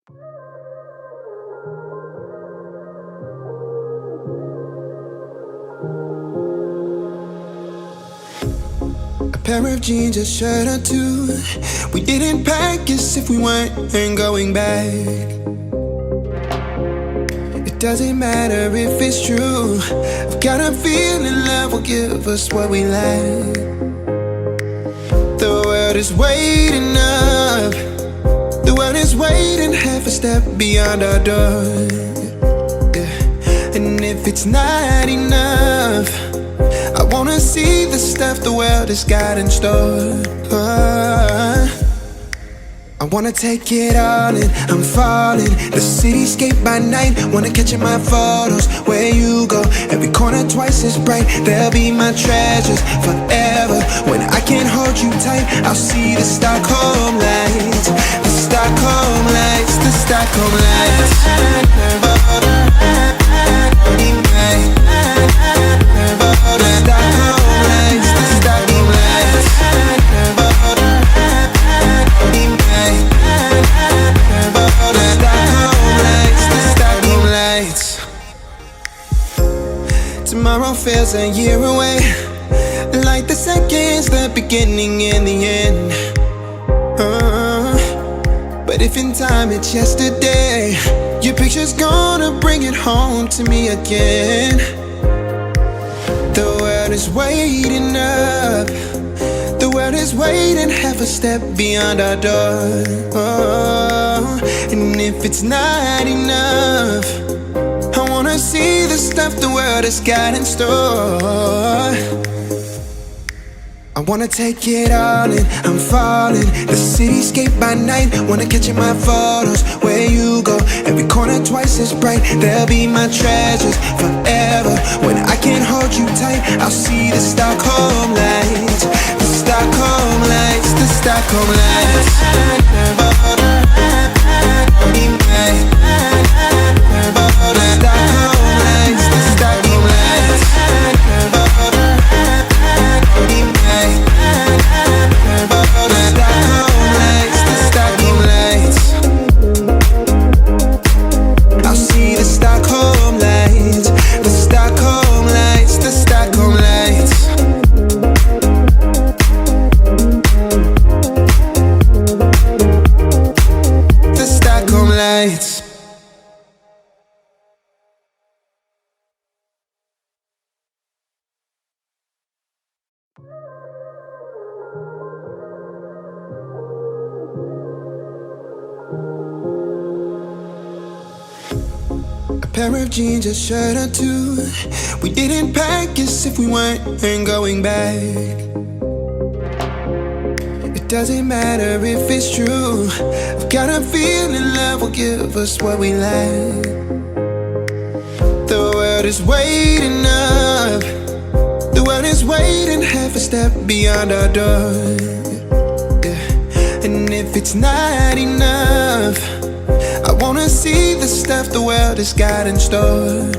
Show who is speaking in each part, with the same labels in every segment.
Speaker 1: A pair of jeans, a shirt or two. We didn't pack as if we weren't going back. It doesn't matter if it's true. I've got a feeling love will give us what we lack. The world is waiting up. The world is waiting half a step beyond our door. Yeah. And if it's not enough, I wanna see the stuff the world has got in store. I wanna take it all in, I'm falling. The cityscape by night, wanna catch in my photos. Where you go, every corner twice as bright. They'll be my treasures forever. When I can't hold you tight, I'll see the Stockholm lights. The Stockholm lights, the Stockholm lights. Tomorrow feels a year away, like the seconds, the beginning and the end. But if in time it's yesterday, your picture's gonna bring it home to me again. The world is waiting up. The world is waiting half a step beyond our door. And if it's not enough, I wanna see the stuff the world has got in store. I wanna take it all in, I'm falling. The cityscape by night, wanna catch in my photos. Where you go, every corner twice as bright. They'll be my treasures forever. When I can't hold you tight, I'll see the Stockholm lights. The Stockholm lights, the Stockholm lights. A pair of jeans, a shirt or two. We didn't pack as if we weren't going back. It doesn't matter if it's true. I've got a feeling love will give us what we lack. The world is waiting up. The world is waiting half a step beyond our door. Yeah. And if it's not enough, I wanna see the stuff the world has got in store.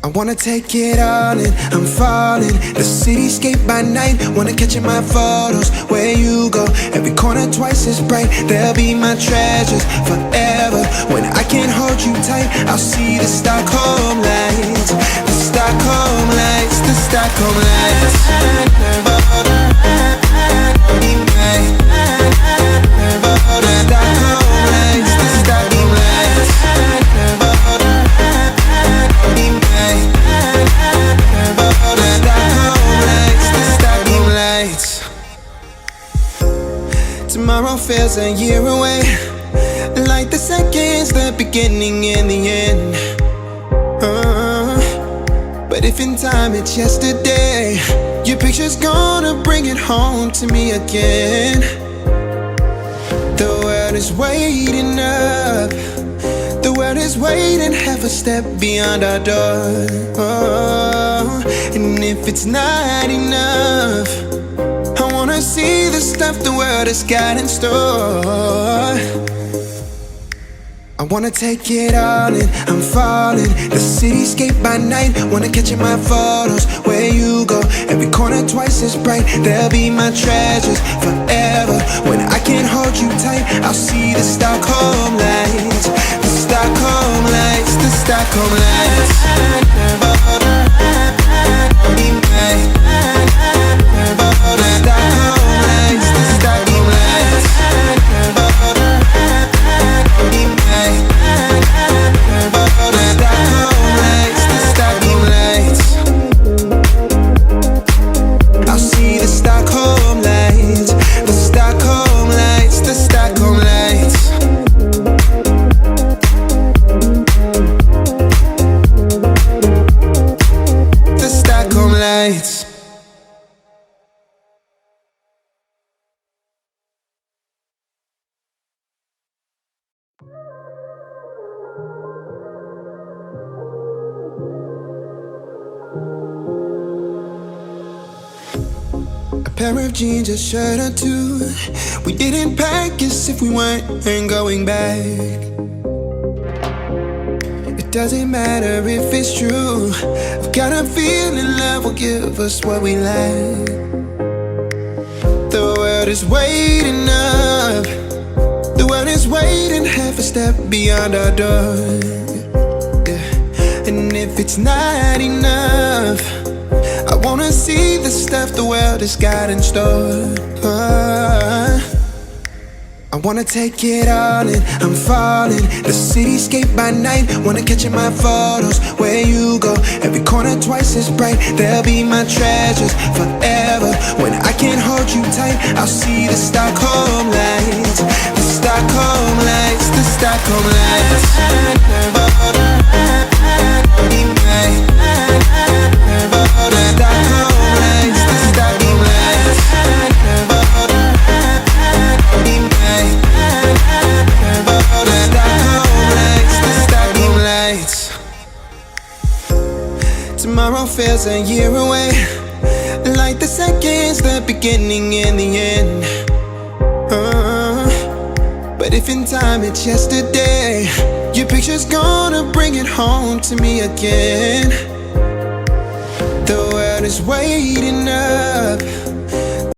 Speaker 1: I wanna take it all in, I'm falling. The cityscape by night, wanna catch in my photos. Where you go, every corner twice as bright. They'll be my treasures forever. When I can't hold you tight, I'll see the Stockholm lights. The Stockholm lights, the Stockholm lights. Tomorrow feels a year away, like the seconds, the beginning and the end. But if in time it's yesterday, your picture's gonna bring it home to me again. The world is waiting up. The world is waiting half a step beyond our door. And if it's not enough, I wanna see the stuff the world has got in store. I wanna take it all in, I'm falling. The cityscape by night, wanna catch in my photos. Where you go, every corner twice as bright. They'll be my treasures forever. When I can't hold you tight, I'll see the Stockholm lights. The Stockholm lights, the Stockholm lights. Pair of jeans, a shirt or two. We didn't pack as if we weren't going back. It doesn't matter if it's true. I've got a feeling love will give us what we lack. The world is waiting up. The world is waiting half a step beyond our door. Yeah. And if it's not enough, I wanna see the stuff the world has got in store. I wanna take it all in, I'm falling. The cityscape by night, wanna catch in my photos. Where you go, every corner twice as bright. They'll be my treasures forever. When I can't hold you tight, I'll see the Stockholm lights. The Stockholm lights, the Stockholm lights. Tomorrow feels a year away, like the seconds, the beginning and the end. But if in time it's yesterday, your picture's gonna bring it home to me again. The world is waiting up.